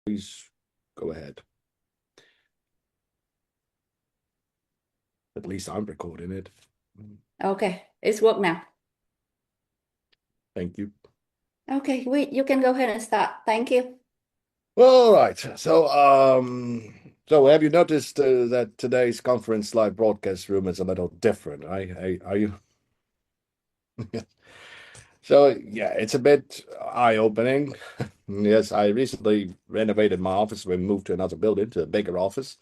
Please go ahead. At least I'm recording it. Okay, it's work now. Thank you. Okay, you can go ahead and start. Thank you. All right. So have you noticed that today's conference live broadcast room is a little different? Are you? So yeah, it's a bit eye-opening. Yes, I recently renovated my office. We moved to another building, to a bigger office,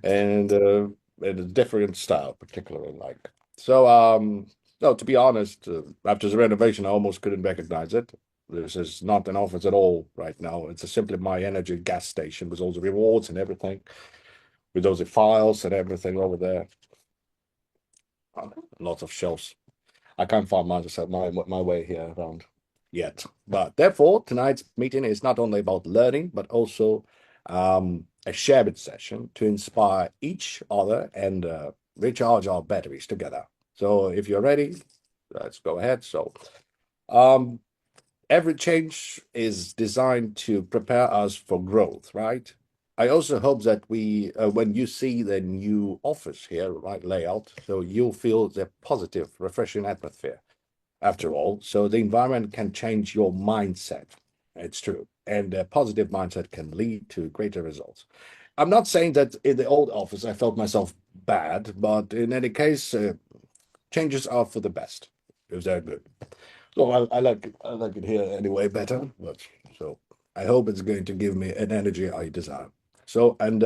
and in a different style, particularly like. So no, to be honest, after the renovation, I almost couldn't recognize it. This is not an office at all right now. It's simply my energy gas station with all the rewards and everything, with those files and everything over there. Lots of shelves. I can't find my way here around yet. But therefore, tonight's meeting is not only about learning, but also a sharing session to inspire each other and recharge our batteries together. So if you're ready, let's go ahead. Um, every change is designed to prepare us for growth, right? I also hope that when you see the new office here, right, layout, so you'll feel the positive, refreshing atmosphere after all. So the environment can change your mindset. It's true. And a positive mindset can lead to greater results. I'm not saying that in the old office I felt myself bad, but in any case, changes are for the best if they're good. So I like it here anyway better. But so I hope it's going to give me an energy I desire. So and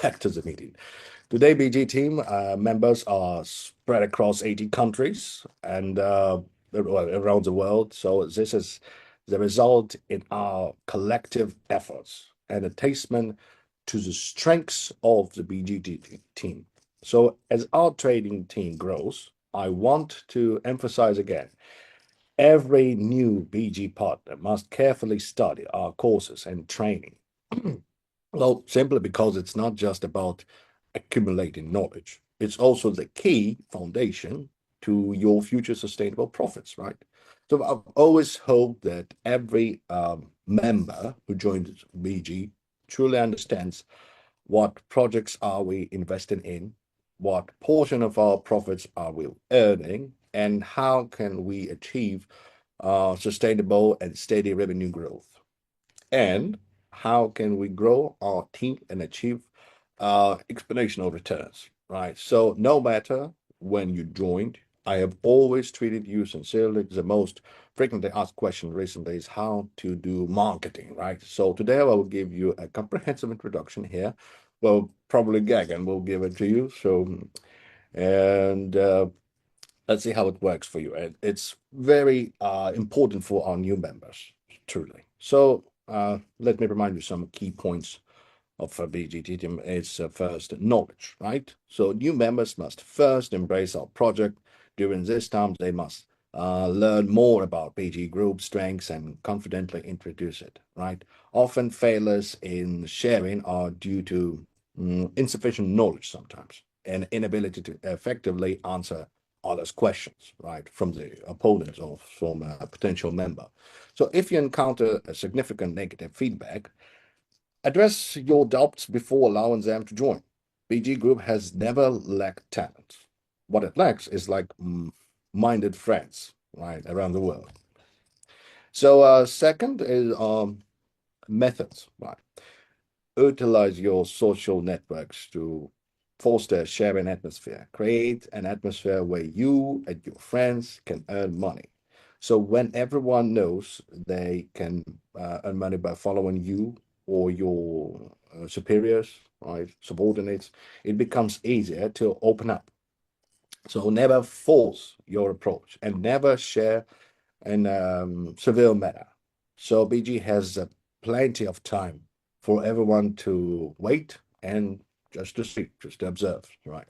back to the meeting. Today, BG team members are spread across 80 countries and around the world. So this is the result in our collective efforts and a testament to the strengths of the BG team. So as our trading team grows, I want to emphasize again, every new BG partner must carefully study our courses and training. Well, simply because it's not just about accumulating knowledge, it's also the key foundation to your future sustainable profits, right? So I've always hoped that every member who joins BG truly understands what projects are we investing in, what portion of our profits are we earning, and how can we achieve sustainable and steady revenue growth. And how can we grow our team and achieve exponential returns, right? So no matter when you joined, I have always treated you sincerely. The most frequently asked question recently is how to do marketing, right? So today I will give you a comprehensive introduction here. Well, probably Gagan will give it to you. And let's see how it works for you. And it's very important for our new members, truly. So let me remind you some key points of BGT team. It's first knowledge, right? So new members must first embrace our project. During this time, they must learn more about BG Group strengths and confidently introduce it, right? Often failures in sharing are due to insufficient knowledge sometimes and inability to effectively answer others' questions, right, from the opponents or from a potential member. So if you encounter a significant negative feedback, address your doubts before allowing them to join. BG Group has never lacked talent. What it lacks is like minded friends, right, around the world. So second is methods, right? Utilize your social networks to foster a sharing atmosphere. Create an atmosphere where you and your friends can earn money. So when everyone knows they can earn money by following you or your superiors, right, subordinates, it becomes easier to open up. So never force your approach and never share in severe manner. So BG has plenty of time for everyone to wait and just to see, just to observe, right?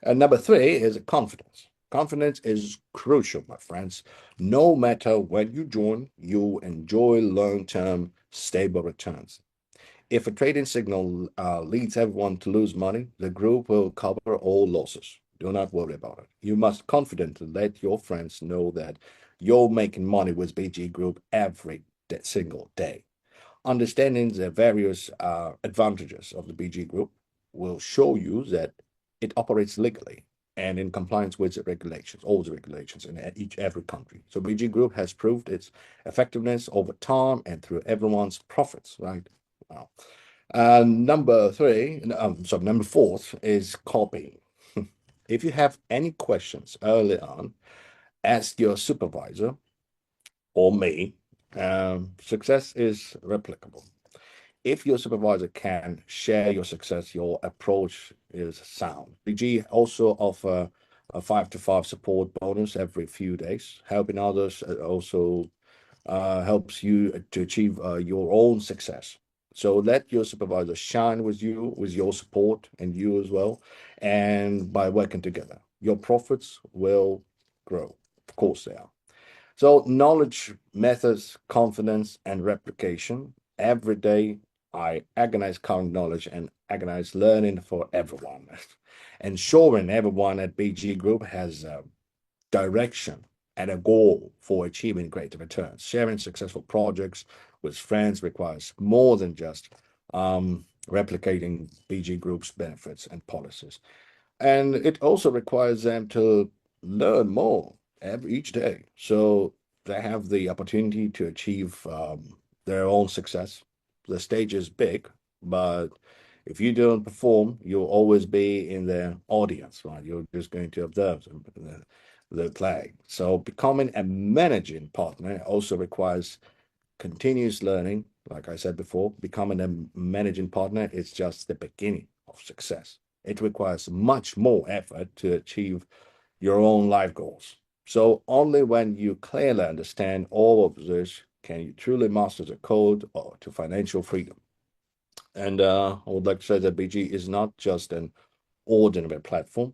And number three is confidence. Confidence is crucial, my friends. No matter when you join, you enjoy long-term stable returns. If a trading signal leads everyone to lose money, the group will cover all losses. Do not worry about it. You must confidently let your friends know that you're making money with BG Group every single day. understanding the various advantages of the BG Group will show you that it operates legally and in compliance with the regulations, all the regulations in every country. So BG Group has proved its effectiveness over time and through everyone's profits, right? Wow. Number four is copying. If you have any questions early on, ask your supervisor or me. Success is replicable. If your supervisor can share your success, your approach is sound. BG also offer a 5-to-5 support bonus every few days. Helping others also helps you to achieve your own success. So let your supervisor shine with you, with your support, and you as well. And by working together, your profits will grow. Of course, they are. So knowledge, methods, confidence, and replication. Every day, I agonize current knowledge and agonize learning for everyone. Ensuring everyone at BG Group has a direction and a goal for achieving greater returns. Sharing successful projects with friends requires more than just replicating BG Group's benefits and policies. And it also requires them to learn more each day. So they have the opportunity to achieve their own success. The stage is big, but if you don't perform, you'll always be in the audience, right? You're just going to observe the play. So becoming a managing partner also requires continuous learning. Like I said before, becoming a managing partner is just the beginning of success. It requires much more effort to achieve your own life goals. So only when you clearly understand all of this can you truly master the code to financial freedom. And I would like to say that BG is not just an ordinary platform,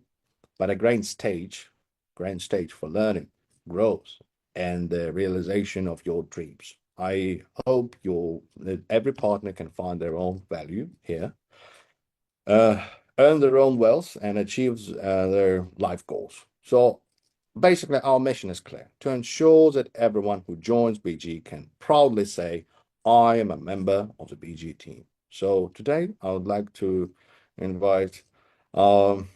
but a grand stage for learning, growth, and the realization of your dreams. I hope that every partner can find their own value here, uh, earn their own wealth, and achieve their life goals. So basically, our mission is clear to ensure that everyone who joins BG can proudly say, I am a member of the BG team. So today, I would like to invite um,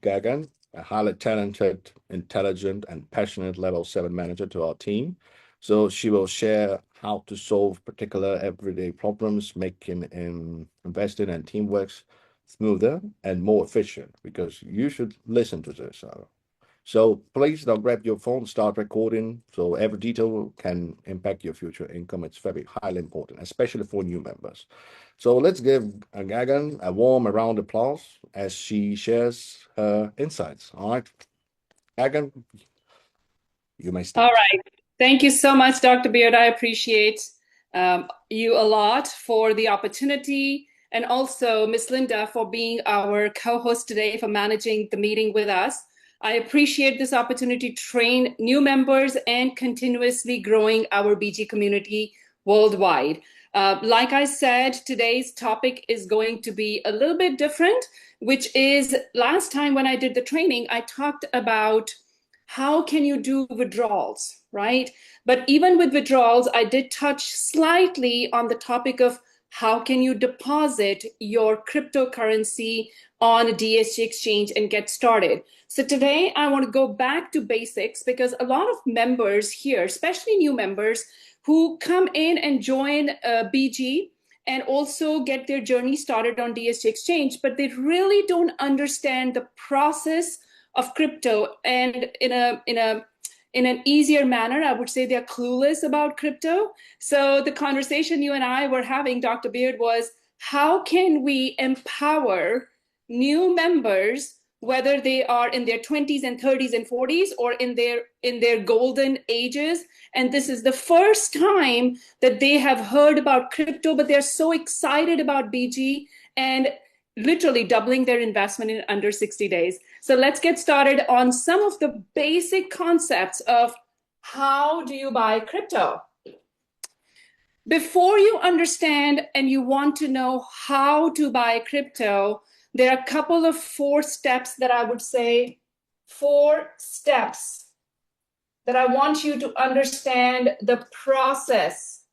Gagan, a highly talented, intelligent, and passionate level 7 manager to our team. So she will share how to solve particular everyday problems, making investing and teamwork smoother and more efficient, because you should listen to this. So please now grab your phone, start recording, so every detail can impact your future income. It's very highly important, especially for new members. So let's give Gagan a warm round of applause as she shares her insights. All right, Gagan, you may All start. right. Thank you so much, Dr. Beard. I appreciate you a lot for the opportunity, and also Miss Linda for being our co-host today, for managing the meeting with us. I appreciate this opportunity to train new members and continuously growing our BG community worldwide. Like I said, today's topic is going to be a little bit different, which is last time when I did the training, I talked about how can you do withdrawals, right? But even with withdrawals, I did touch slightly on the topic of how can you deposit your cryptocurrency on a DSG exchange and get started. So today I want to go back to basics, because a lot of members here, especially new members who come in and join BG and also get their journey started on DSG exchange, but they really don't understand the process of crypto, and in an easier manner, I would say they're clueless about crypto. So the conversation you and I were having, Dr. Beard, was how can we empower new members, whether they are in their 20s and 30s and 40s, or in their golden ages, and this is the first time that they have heard about crypto, but they're so excited about BG and literally doubling their investment in under 60 days. So let's get started on some of the basic concepts of how do you buy crypto. Before you understand and you want to know how to buy crypto, there are a couple of 4 steps that I would say, 4 steps that I want you to understand the process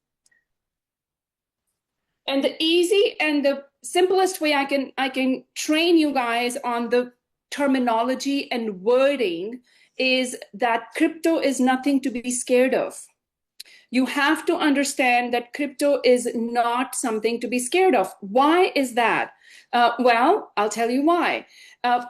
And the easy and the simplest way I can train you guys on the terminology and wording is that crypto is nothing to be scared of. You have to understand that crypto is not something to be scared of. Why is that? Well, I'll tell you why.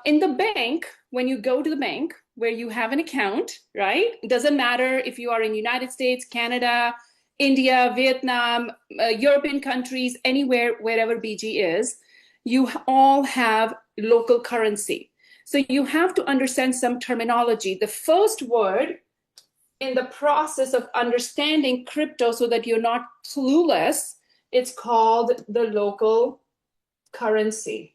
In the bank, when you go to the bank where you have an account, right? It doesn't matter if you are in United States, Canada, India, Vietnam, European countries, anywhere, wherever BG is, you all have local currency. So you have to understand some terminology. The first word in the process of understanding crypto so that you're not clueless, it's called the local currency.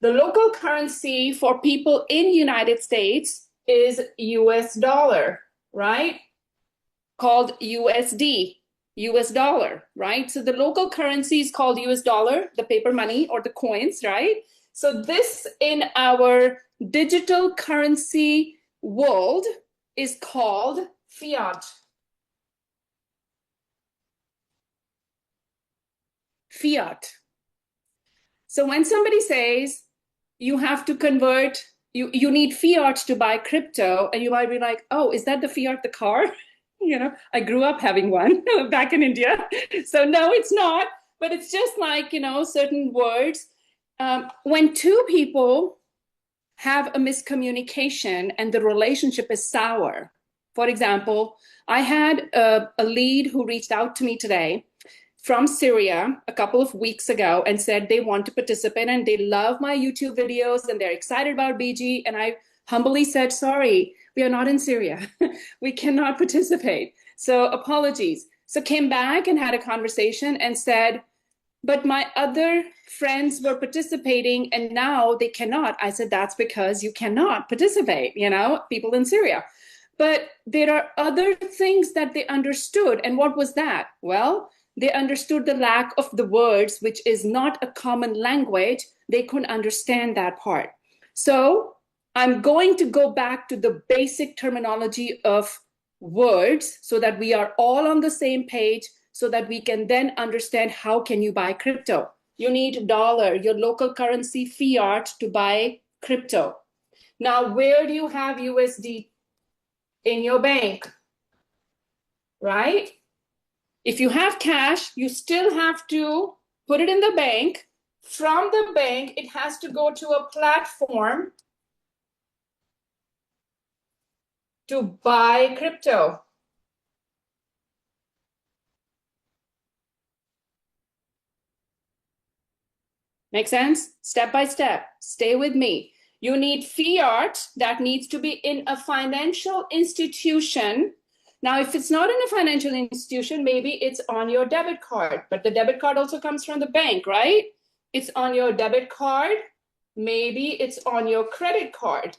The local currency for people in United States is US dollar, right? Called USD, US dollar, right? So the local currency is called US dollar, the paper money or the coins, right? So this in our digital currency world is called fiat. Fiat. So when somebody says you have to convert, you need fiat to buy crypto, and you might be like, oh, is that the Fiat the car? You know, I grew up having one back in India. So no, it's not, but it's just like, you know, certain words. When two people have a miscommunication and the relationship is sour. For example, I had a lead who reached out to me today from Syria a couple of weeks ago and said they want to participate and they love my YouTube videos and they're excited about BG. And I humbly said, sorry, we are not in Syria. We cannot participate. So apologies. So came back and had a conversation and said, but my other friends were participating and now they cannot. I said, that's because you cannot participate, you know, people in Syria. But there are other things that they understood. And what was that? Well, they understood the lack of the words, which is not a common language. They couldn't understand that part. So I'm going to go back to the basic terminology of words so that we are all on the same page, so that we can then understand how can you buy crypto. You need dollar, your local currency fiat, to buy crypto. Now, where do you have USD? In your bank, right? If you have cash, you still have to put it in the bank. From the bank, it has to go to a platform to buy crypto. Make sense? Step by step. Stay with me. You need fiat that needs to be in a financial institution. Now, if it's not in a financial institution, maybe it's on your debit card, but the debit card also comes from the bank, right? It's on your debit card. Maybe it's on your credit card.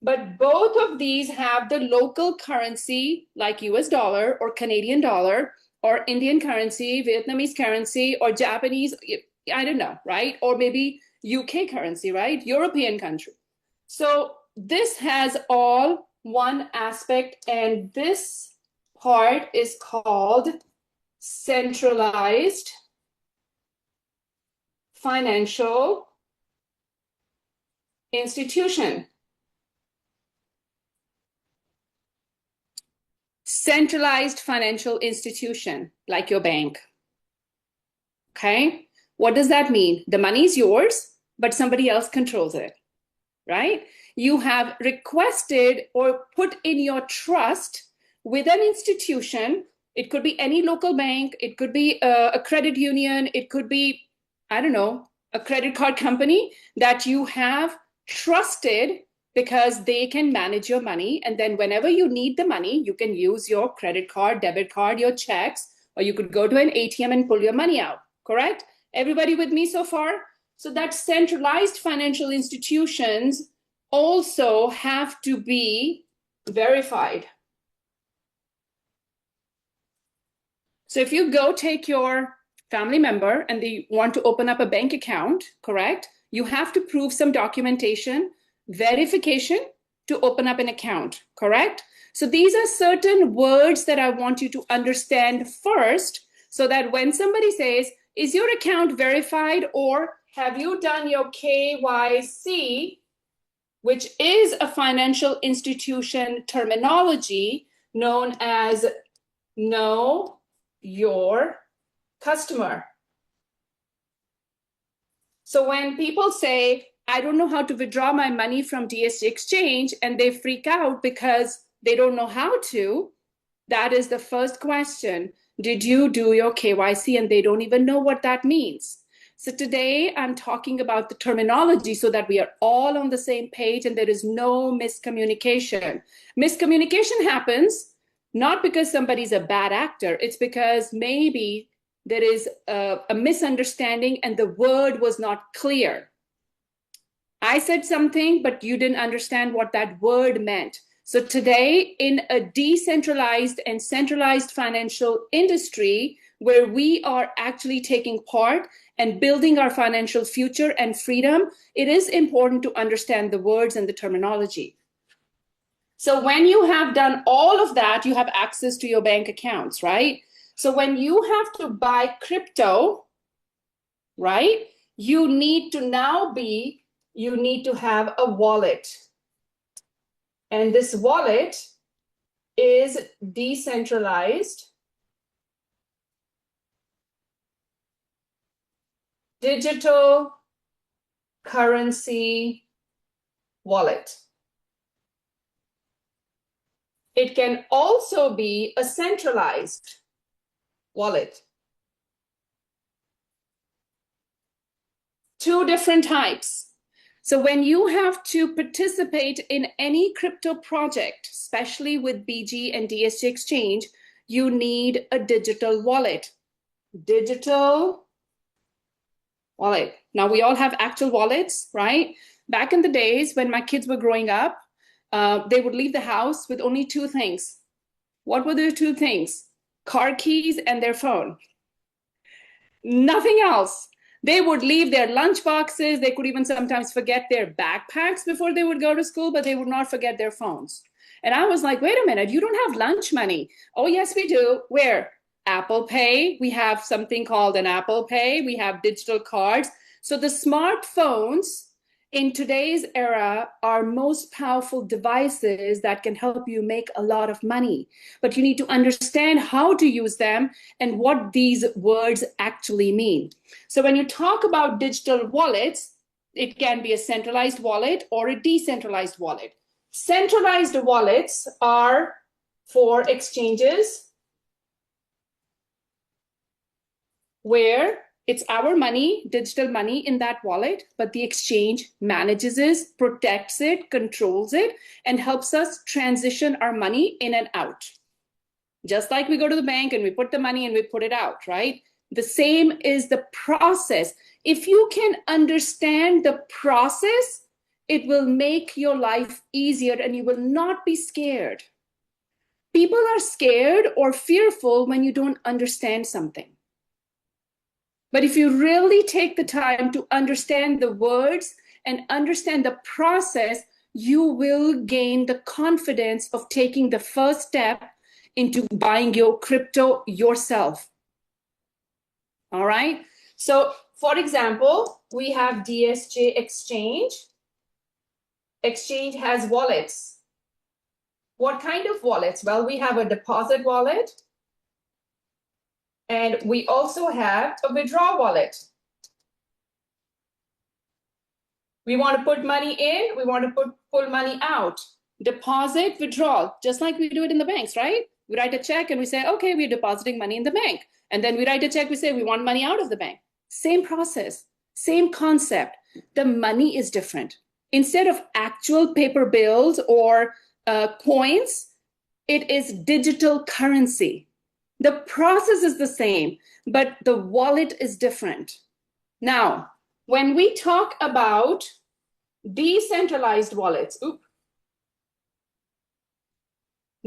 But both of these have the local currency like US dollar or Canadian dollar or Indian currency, Vietnamese currency, or Japanese, I don't know, right? Or maybe UK currency, right? European country. So this has all one aspect, and this part is called centralized financial institution. Centralized financial institution, like your bank. Okay? What does that mean? The money is yours, but somebody else controls it, right? You have requested or put in your trust with an institution. It could be any local bank. It could be a credit union. It could be, I don't know, a credit card company that you have trusted because they can manage your money. And then whenever you need the money, you can use your credit card, debit card, your checks, or you could go to an ATM and pull your money out, correct? Everybody with me so far? So that centralized financial institutions also have to be verified. So if you go take your family member and they want to open up a bank account, correct? You have to prove some documentation, verification to open up an account, correct? So these are certain words that I want you to understand first, so that when somebody says, is your account verified, or have you done your KYC, which is a financial institution terminology known as know your customer. So when people say, I don't know how to withdraw my money from DSG Exchange, and they freak out because they don't know how to, that is the first question. Did you do your KYC? And they don't even know what that means. So today I'm talking about the terminology so that we are all on the same page and there is no miscommunication. Miscommunication happens not because somebody's a bad actor. It's because maybe there is a misunderstanding and the word was not clear. I said something, but you didn't understand what that word meant. So today, in a decentralized and centralized financial industry where we are actually taking part and building our financial future and freedom, it is important to understand the words and the terminology. So when you have done all of that, you have access to your bank accounts, right? So when you have to buy crypto, right, you need to have a wallet. And this wallet is decentralized, digital currency wallet. It can also be a centralized wallet. Two different types. So when you have to participate in any crypto project, especially with BG and DSG Exchange, you need a digital wallet. Digital wallet. Now we all have actual wallets, right? Back in the days when my kids were growing up, they would leave the house with only two things. What were the two things? Car keys and their phone. Nothing else. They would leave their lunch boxes. They could even sometimes forget their backpacks before they would go to school, but they would not forget their phones. And I was like, wait a minute, you don't have lunch money. Oh, yes, we do. Where? Apple Pay. We have something called an Apple Pay. We have digital cards. So the smartphones in today's era are most powerful devices that can help you make a lot of money. But you need to understand how to use them and what these words actually mean. So when you talk about digital wallets, it can be a centralized wallet or a decentralized wallet. Centralized wallets are for exchanges where it's our money, digital money in that wallet, but the exchange manages it, protects it, controls it, and helps us transition our money in and out. Just like we go to the bank and we put the money and we put it out, right? The same is the process. If you can understand the process, it will make your life easier and you will not be scared. People are scared or fearful when you don't understand something. But if you really take the time to understand the words and understand the process, you will gain the confidence of taking the first step into buying your crypto yourself. All right. So for example, we have DSG Exchange. Exchange has wallets. What kind of wallets? Well, we have a deposit wallet. And we also have a withdraw wallet. We want to put money in, we want to pull money out. Deposit, withdrawal, just like we do it in the banks, right? We write a check and we say, okay, we're depositing money in the bank. And then we write a check, we say we want money out of the bank. Same process, same concept. The money is different. Instead of actual paper bills or coins, it is digital currency. The process is the same, but the wallet is different. Now, when we talk about decentralized wallets,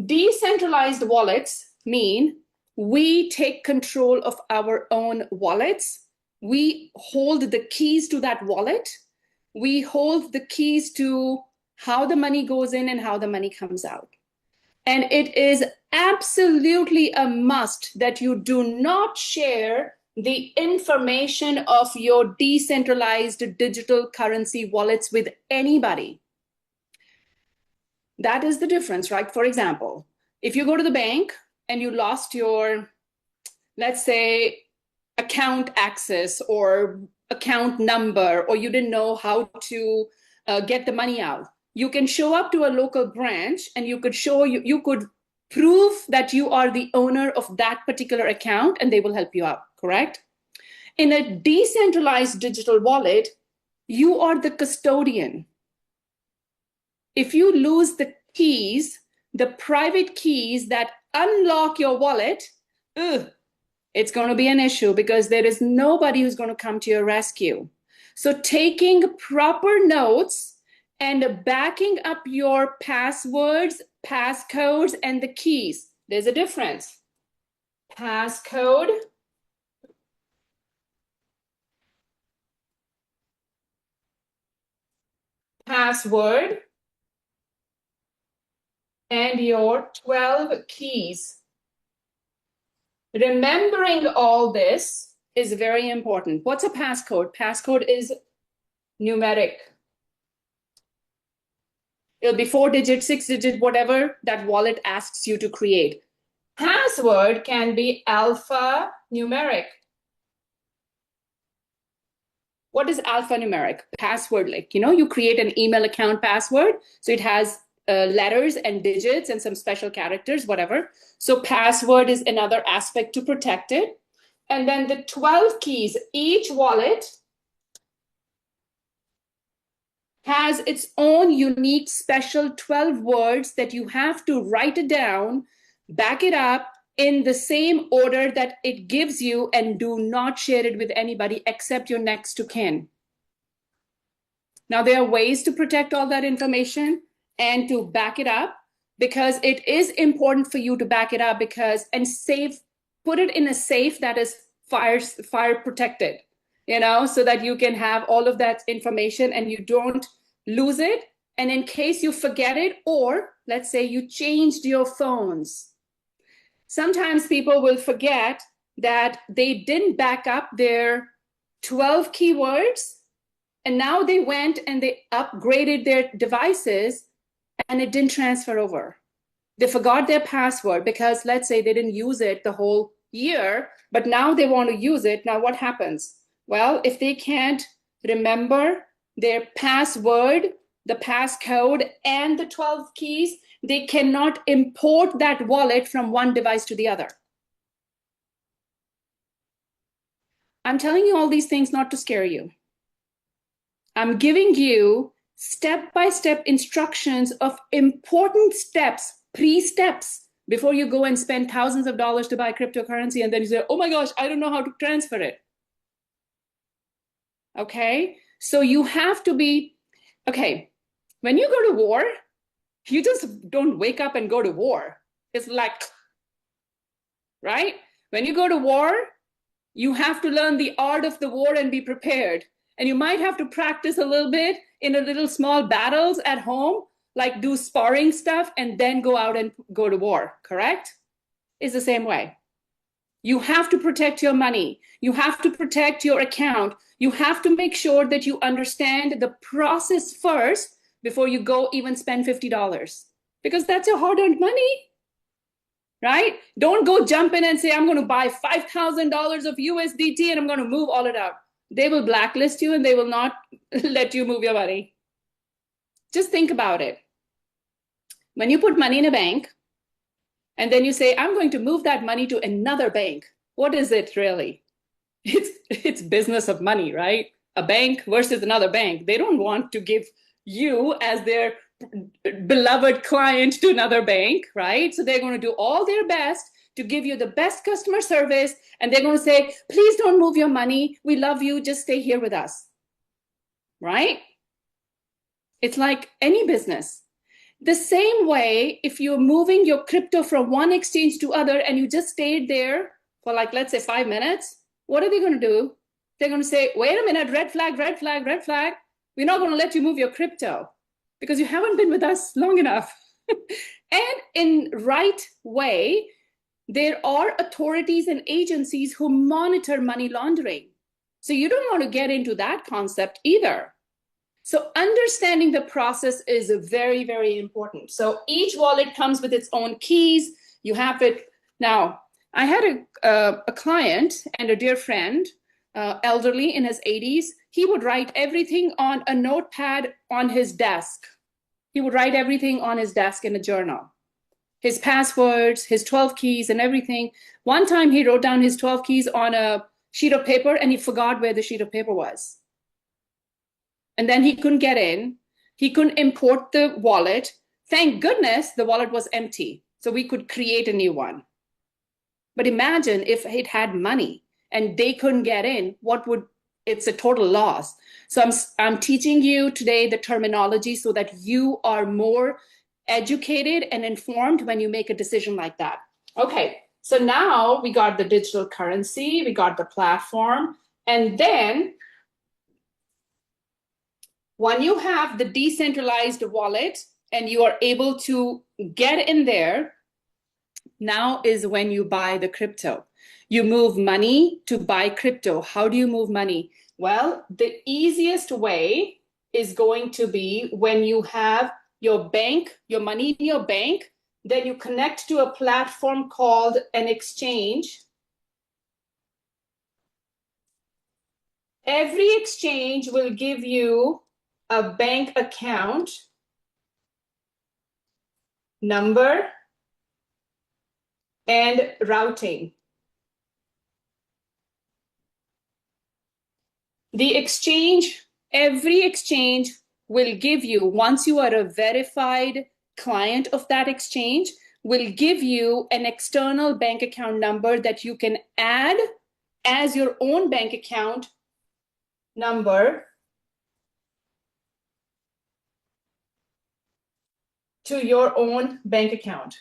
decentralized wallets mean we take control of our own wallets. We hold the keys to that wallet. We hold the keys to how the money goes in and how the money comes out. And it is absolutely a must that you do not share the information of your decentralized digital currency wallets with anybody. That is the difference, right? For example, if you go to the bank and you lost your, let's say, account access or account number, or you didn't know how to get the money out, you can show up to a local branch and you could prove that you are the owner of that particular account and they will help you out, correct? In a decentralized digital wallet, you are the custodian. If you lose the keys, the private keys that unlock your wallet, it's going to be an issue because there is nobody who's going to come to your rescue. So taking proper notes and backing up your passwords, passcodes, and the keys. There's a difference. Passcode, password, and your 12 keys. Remembering all this is very important. What's a passcode? Passcode is numeric. It'll be 4-digit, 6-digit, whatever that wallet asks you to create. Password can be alphanumeric. What is alphanumeric? Password, like, you create an email account password. So it has letters and digits and some special characters, whatever. So password is another aspect to protect it. And then the 12 keys, each wallet has its own unique special 12 words that you have to write it down, back it up in the same order that it gives you, and do not share it with anybody except your next to kin. Now, there are ways to protect all that information and to back it up, because it is important for you to back it up put it in a safe that is fire protected, so that you can have all of that information and you don't lose it. And in case you forget it, or let's say you changed your phones, sometimes people will forget that they didn't back up their 12 keywords, and now they went and they upgraded their devices and it didn't transfer over. They forgot their password because, let's say, they didn't use it the whole year, but now they want to use it. Now what happens? Well, if they can't remember their password, the passcode, and the 12 keys, they cannot import that wallet from one device to the other. I'm telling you all these things not to scare you. I'm giving you step-by-step instructions of important steps, pre-steps, before you go and spend thousands of dollars to buy cryptocurrency and then you say, oh my gosh, I don't know how to transfer it. Okay, so you have to be, okay, when you go to war, you just don't wake up and go to war. It's like, right? When you go to war, you have to learn the art of the war and be prepared. And you might have to practice a little bit in a little small battles at home, like do sparring stuff and then go out and go to war, correct? It's the same way. You have to protect your money. You have to protect your account. You have to make sure that you understand the process first before you go even spend $50, because that's your hard-earned money, right? Don't go jump in and say, I'm going to buy $5,000 of USDT and I'm going to move all it out. They will blacklist you and they will not let you move your money. Just think about it. When you put money in a bank and then you say, I'm going to move that money to another bank, what is it really? It's business of money, right? A bank versus another bank. They don't want to give you as their beloved client to another bank, right? So they're going to do all their best to give you the best customer service. And they're going to say, please don't move your money. We love you. Just stay here with us, right? It's like any business. The same way, if you're moving your crypto from one exchange to other and you just stayed there for like, let's say 5 minutes, what are they going to do? They're going to say, wait a minute, red flag, red flag, red flag. We're not going to let you move your crypto because you haven't been with us long enough. And in right way, there are authorities and agencies who monitor money laundering. So you don't want to get into that concept either. So understanding the process is very, very important. So each wallet comes with its own keys. You have it. Now, I had a client and a dear friend, elderly in his 80s. He would write everything on a notepad on his desk. He would write everything on his desk in a journal. His passwords, his 12 keys and everything. One time he wrote down his 12 keys on a sheet of paper and he forgot where the sheet of paper was. And then he couldn't get in. He couldn't import the wallet. Thank goodness the wallet was empty, so we could create a new one. But imagine if it had money and they couldn't get in, it's a total loss. So I'm teaching you today the terminology so that you are more educated and informed when you make a decision like that. Okay, so now we got the digital currency, we got the platform, and then when you have the decentralized wallet and you are able to get in there, now is when you buy the crypto. You move money to buy crypto. How do you move money? Well, the easiest way is going to be when you have your bank, your money in your bank, then you connect to a platform called an exchange. Every exchange will give you a bank account number and routing. The exchange, every exchange will give you, once you are a verified client of that exchange, will give you an external bank account number that you can add as your own bank account number to your own bank account.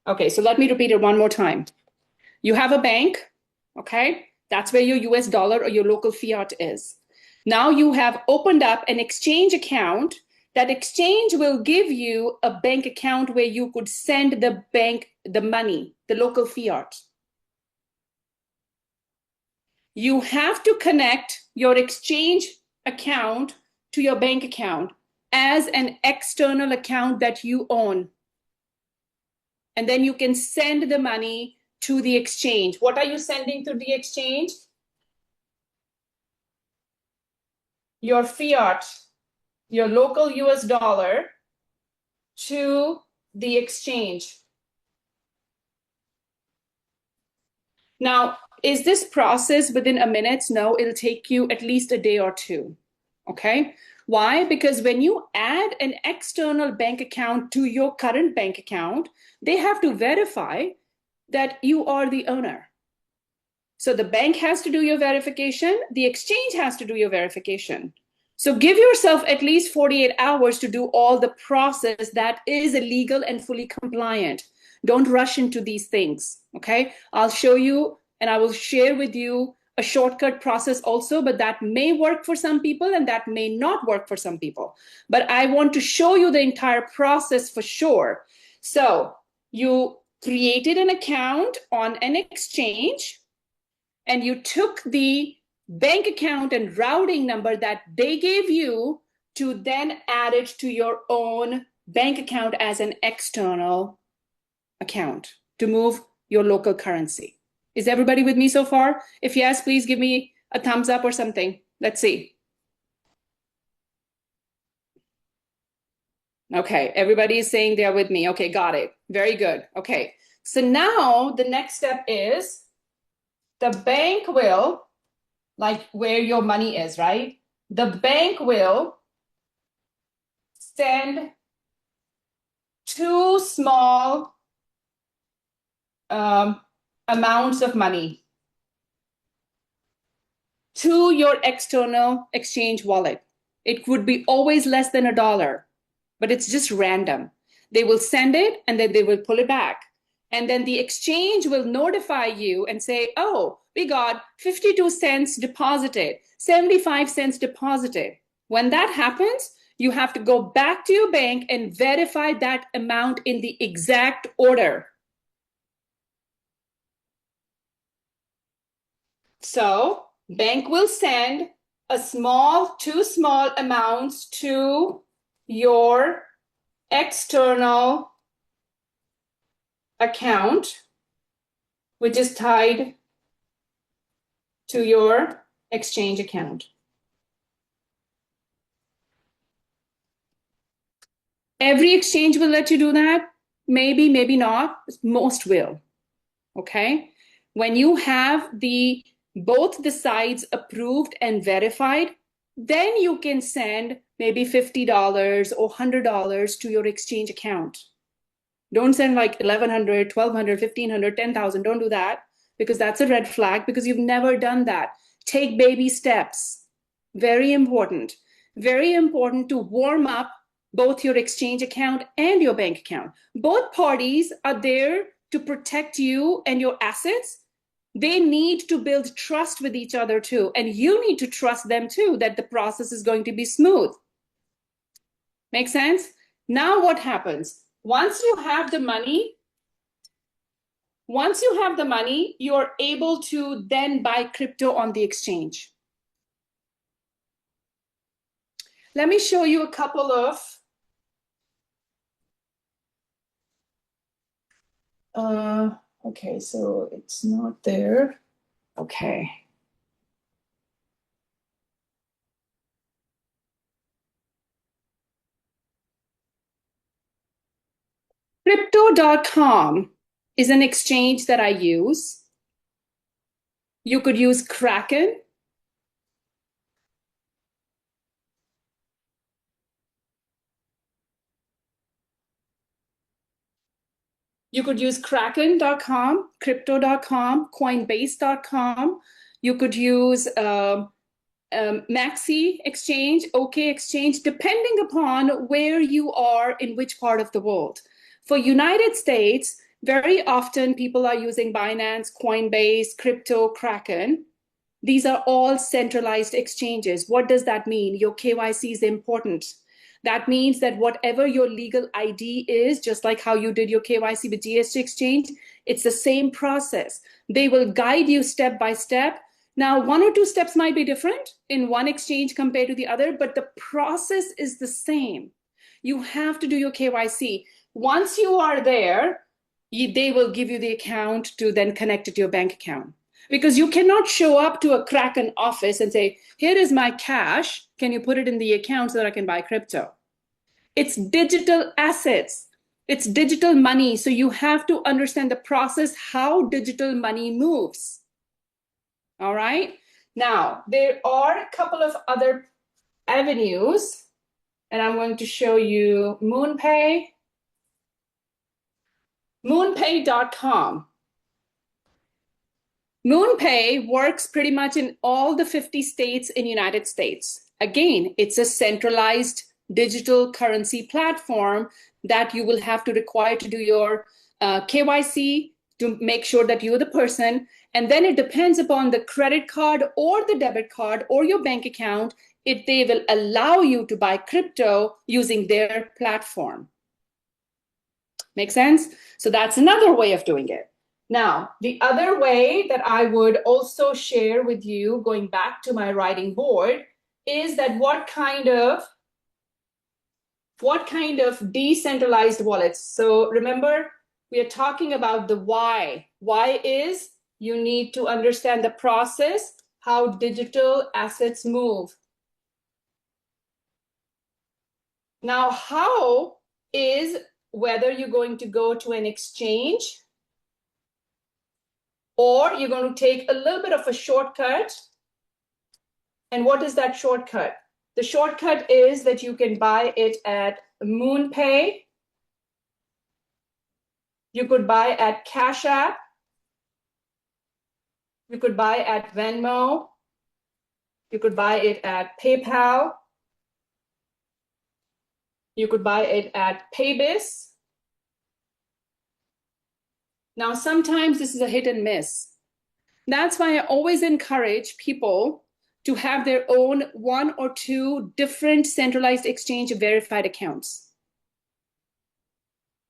Okay, so let me repeat it one more time. You have a bank, okay? That's where your US dollar or your local fiat is. Now you have opened up an exchange account. That exchange will give you a bank account where you could send the bank the money, the local fiat. You have to connect your exchange account to your bank account as an external account that you own. And then you can send the money to the exchange. What are you sending to the exchange? Your fiat, your local US dollar to the exchange. Now, is this process within a minute? No, it'll take you at least a day or two, okay? Why? Because when you add an external bank account to your current bank account, they have to verify that you are the owner. So the bank has to do your verification, the exchange has to do your verification. So give yourself at least 48 hours to do all the process that is legal and fully compliant. Don't rush into these things, okay? I'll show you and I will share with you a shortcut process also, but that may work for some people and that may not work for some people. But I want to show you the entire process for sure. So you created an account on an exchange and you took the bank account and routing number that they gave you to then add it to your own bank account as an external account to move your local currency. Is everybody with me so far? If yes, please give me a thumbs up or something. Let's see. Okay, everybody is saying they're with me. Okay, got it. Very good. Okay, so now the next step is the bank will, like where your money is, right? The bank will send two small amounts of money to your external exchange wallet. It would be always less than $1, but it's just random. They will send it and then they will pull it back. And then the exchange will notify you and say, oh, we got 52 cents deposited, 75 cents deposited. When that happens, you have to go back to your bank and verify that amount in the exact order. So bank will send two small amounts to your external account, which is tied to your exchange account. Every exchange will let you do that. Maybe, maybe not. Most will. Okay. When you have both the sides approved and verified, then you can send maybe $50 or $100 to your exchange account. Don't send like $1,100, $1,200, $1,500, $10,000. Don't do that, because that's a red flag, because you've never done that. Take baby steps. Very important. Very important to warm up both your exchange account and your bank account. Both parties are there to protect you and your assets. They need to build trust with each other too. And you need to trust them too, that the process is going to be smooth. Make sense? Now what happens? Once you have the money, you're able to then buy crypto on the exchange. Let me show you a couple of okay, so it's not there. Okay. Crypto.com is an exchange that I use. You could use Kraken. You could use Kraken.com, Crypto.com, Coinbase.com. You could use Maxi Exchange, OK Exchange, depending upon where you are in which part of the world. For United States, very often people are using Binance, Coinbase, Crypto, Kraken. These are all centralized exchanges. What does that mean? Your KYC is important. That means that whatever your legal ID is, just like how you did your KYC with GST Exchange, it's the same process. They will guide you step by step. Now, 1 or 2 steps might be different in one exchange compared to the other, but the process is the same. You have to do your KYC. Once you are there, they will give you the account to then connect it to your bank account. Because you cannot show up to a Kraken office and say, here is my cash. Can you put it in the account so that I can buy crypto? It's digital assets. It's digital money. So you have to understand the process, how digital money moves. All right. Now, there are a couple of other avenues, and I'm going to show you MoonPay. MoonPay.com. MoonPay works pretty much in all the 50 states in the United States. Again, it's a centralized digital currency platform that you will have to require to do your KYC to make sure that you're the person. And then it depends upon the credit card or the debit card or your bank account if they will allow you to buy crypto using their platform. Make sense? So that's another way of doing it. Now, the other way that I would also share with you, going back to my writing board, is that what kind of decentralized wallets. So remember, we are talking about the why. Why is you need to understand the process, how digital assets move. Now, how is whether you're going to go to an exchange or you're going to take a little bit of a shortcut. And what is that shortcut? The shortcut is that you can buy it at MoonPay. You could buy at Cash App. You could buy at Venmo. You could buy it at PayPal. You could buy it at Paybis. Now, sometimes this is a hit and miss. That's why I always encourage people to have their own 1 or 2 different centralized exchange verified accounts,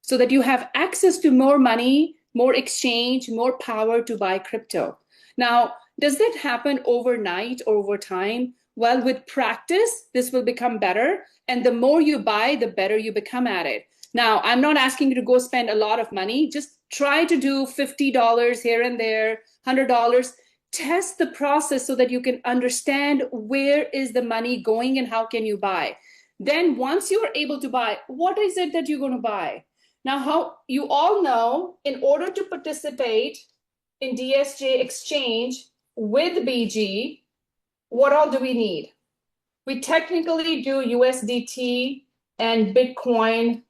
so that you have access to more money, more exchange, more power to buy crypto. Now, does that happen overnight or over time? Well, with practice, this will become better. And the more you buy, the better you become at it. Now, I'm not asking you to go spend a lot of money. Just try to do $50 here and there, $100. Test the process so that you can understand where is the money going and how can you buy. Then once you are able to buy, what is it that you're going to buy? Now, how you all know, in order to participate in DSJ exchange with BG, what all do we need? We technically do USDT and Bitcoin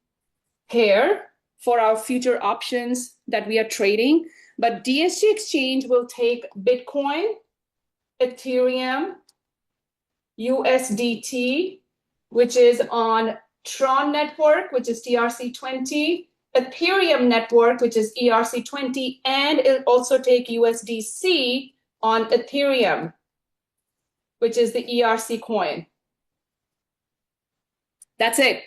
pair for our future options that we are trading, but DSJ exchange will take Bitcoin, Ethereum, USDT, which is on Tron network, which is TRC20, Ethereum network, which is ERC20, and it'll also take USDC on Ethereum, which is the ERC coin. That's it.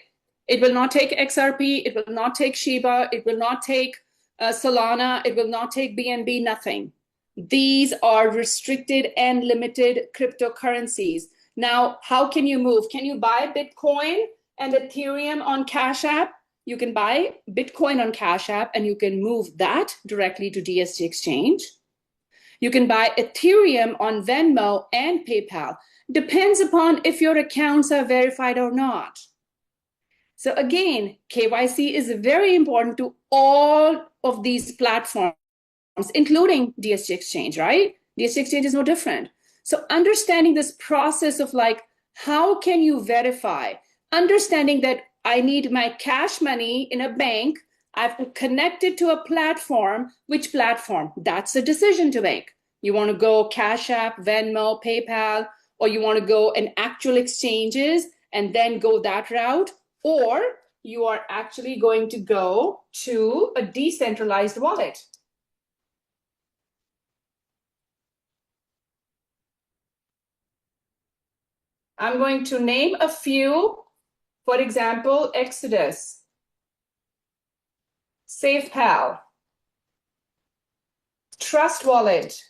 It will not take XRP. It will not take Shiba. It will not take Solana. It will not take BNB, nothing. These are restricted and limited cryptocurrencies. Now, how can you move? Can you buy Bitcoin and Ethereum on Cash App? You can buy Bitcoin on Cash App and you can move that directly to DSJ Exchange. You can buy Ethereum on Venmo and PayPal. Depends upon if your accounts are verified or not. So again, KYC is very important to all of these platforms, including DSJ Exchange, right? DSJ Exchange is no different. So understanding this process of like, how can you verify? Understanding that I need my cash money in a bank, I have to connect it to a platform. Which platform? That's a decision to make. You want to go Cash App, Venmo, PayPal, or you want to go in actual exchanges and then go that route, or you are actually going to go to a decentralized wallet. I'm going to name a few. For example, Exodus, SafePal, Trust Wallet,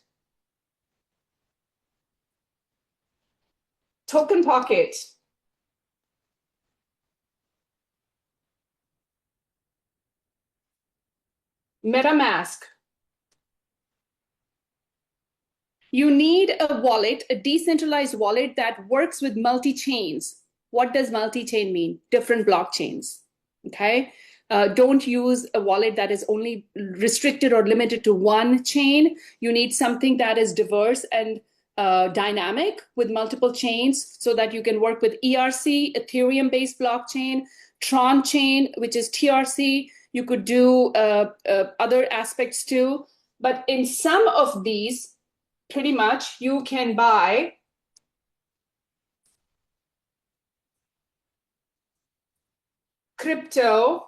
Token Pocket, MetaMask. You need a wallet, a decentralized wallet that works with multi-chains. What does multi-chain mean? Different blockchains, okay? Don't use a wallet that is only restricted or limited to one chain. You need something that is diverse and dynamic with multiple chains so that you can work with ERC, Ethereum-based blockchain, Tron chain, which is TRC. You could do other aspects too. But in some of these, pretty much you can buy crypto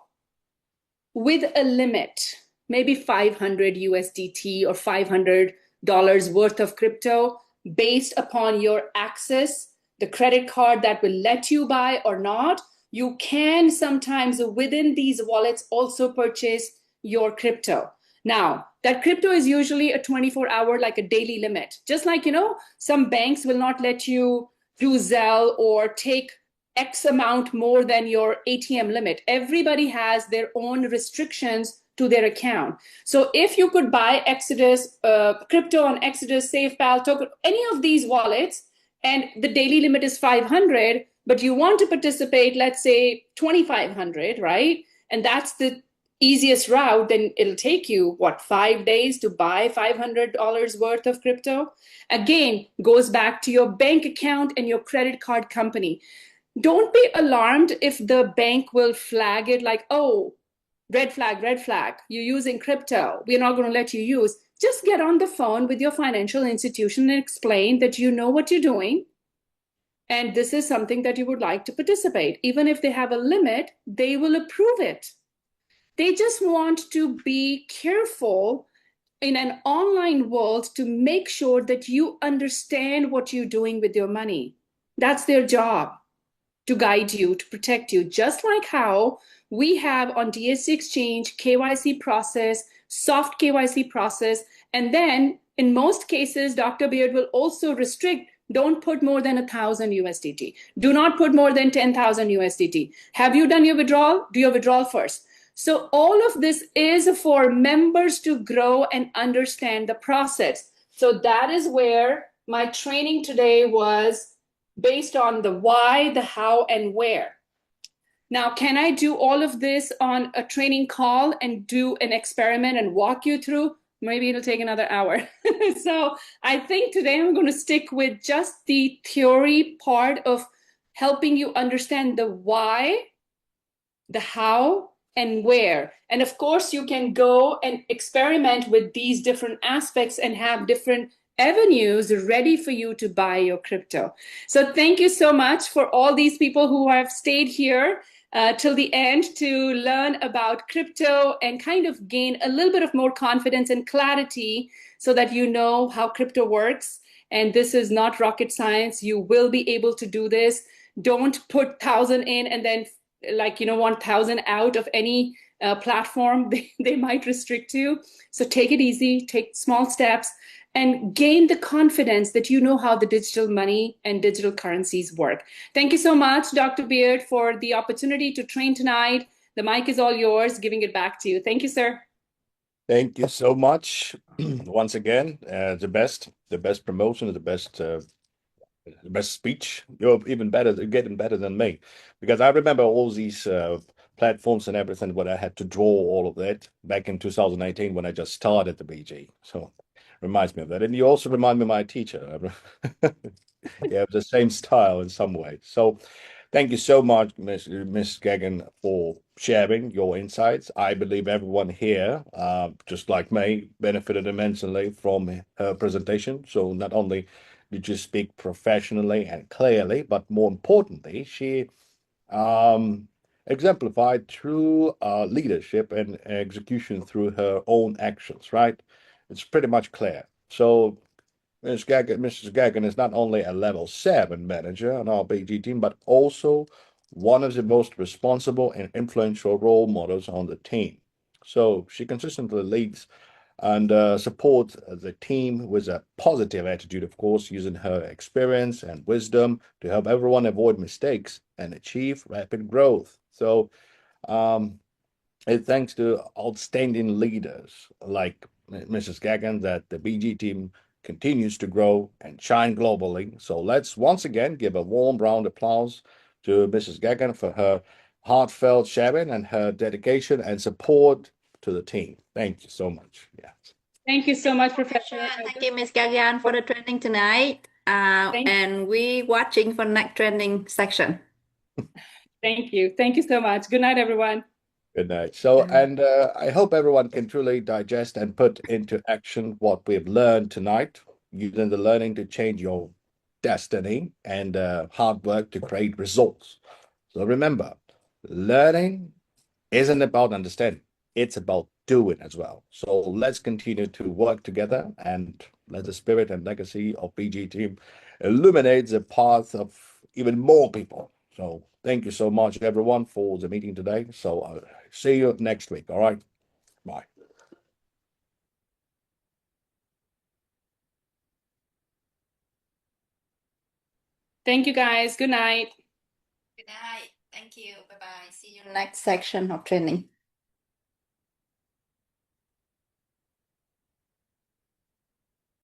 with a limit, maybe 500 USDT or $500 worth of crypto based upon your access, the credit card that will let you buy or not. You can sometimes within these wallets also purchase your crypto. Now, that crypto is usually a 24-hour, like a daily limit. Just like, some banks will not let you do Zelle or take X amount more than your ATM limit. Everybody has their own restrictions to their account. So if you could buy Exodus, crypto on Exodus, SafePal, Token, any of these wallets, and the daily limit is 500, but you want to participate, let's say 2,500, right? And that's the easiest route, then it'll take you, 5 days to buy $500 worth of crypto? Again, goes back to your bank account and your credit card company. Don't be alarmed if the bank will flag it like, oh, red flag, you're using crypto, we're not going to let you use. Just get on the phone with your financial institution and explain that you know what you're doing, and this is something that you would like to participate. Even if they have a limit, they will approve it. They just want to be careful in an online world to make sure that you understand what you're doing with your money. That's their job, to guide you, to protect you, just like how we have on DSC Exchange KYC process, soft KYC process, and then in most cases, Dr. Beard will also restrict, don't put more than 1,000 USDT. Do not put more than 10,000 USDT. Have you done your withdrawal? Do your withdrawal first. So all of this is for members to grow and understand the process. So that is where my training today was based on the why, the how, and where. Now, can I do all of this on a training call and do an experiment and walk you through? Maybe it'll take another hour. So I think today I'm going to stick with just the theory part of helping you understand the why, the how, and where. And of course, you can go and experiment with these different aspects and have different avenues ready for you to buy your crypto. So thank you so much for all these people who have stayed here till the end to learn about crypto and kind of gain a little bit of more confidence and clarity so that you know how crypto works. And this is not rocket science. You will be able to do this. Don't put 1,000 in and then 1,000 out of any platform. They might restrict you. So take it easy, take small steps, and gain the confidence that you know how the digital money and digital currencies work. Thank you so much, Dr. Beard, for the opportunity to train tonight. The mic is all yours, giving it back to you. Thank you, sir. Thank you so much. Once again, the best promotion, the best speech. You're even better, getting better than me, because I remember all these platforms and everything when I had to draw all of that back in 2018 when I just started the BG. So reminds me of that. And you also remind me of my teacher. Yeah, the same style in some way. So thank you so much, Miss Gagan, for sharing your insights. I believe everyone here, just like me, benefited immensely from her presentation. So not only did you speak professionally and clearly, but more importantly, she exemplified true leadership and execution through her own actions, right? It's pretty much clear. So Mrs. Gagan is not only a level 7 manager on our BG team, but also one of the most responsible and influential role models on the team. So she consistently leads and support the team with a positive attitude, of course, using her experience and wisdom to help everyone avoid mistakes and achieve rapid growth. So it's thanks to outstanding leaders like Mrs. Gagan that the BG team continues to grow and shine globally. So let's once again give a warm round of applause to Mrs. Gagan for her heartfelt sharing and her dedication and support to the team. Thank you so much. Yeah. Thank you so much, Professor. Thank you, Ms. Gagan, for the training tonight. And we watching for next training section. Thank you. Thank you so much. Good night, everyone. Good night. So, and I hope everyone can truly digest and put into action what we've learned tonight, using the learning to change your destiny and hard work to create results. So remember, learning isn't about understanding, it's about doing as well. So let's continue to work together and let the spirit and legacy of BG team illuminate the path of even more people. So thank you so much, everyone, for the meeting today. So I'll see you next week. All right. Bye. Thank you, guys. Good night. Good night. Thank you. Bye-bye. See you next section of training.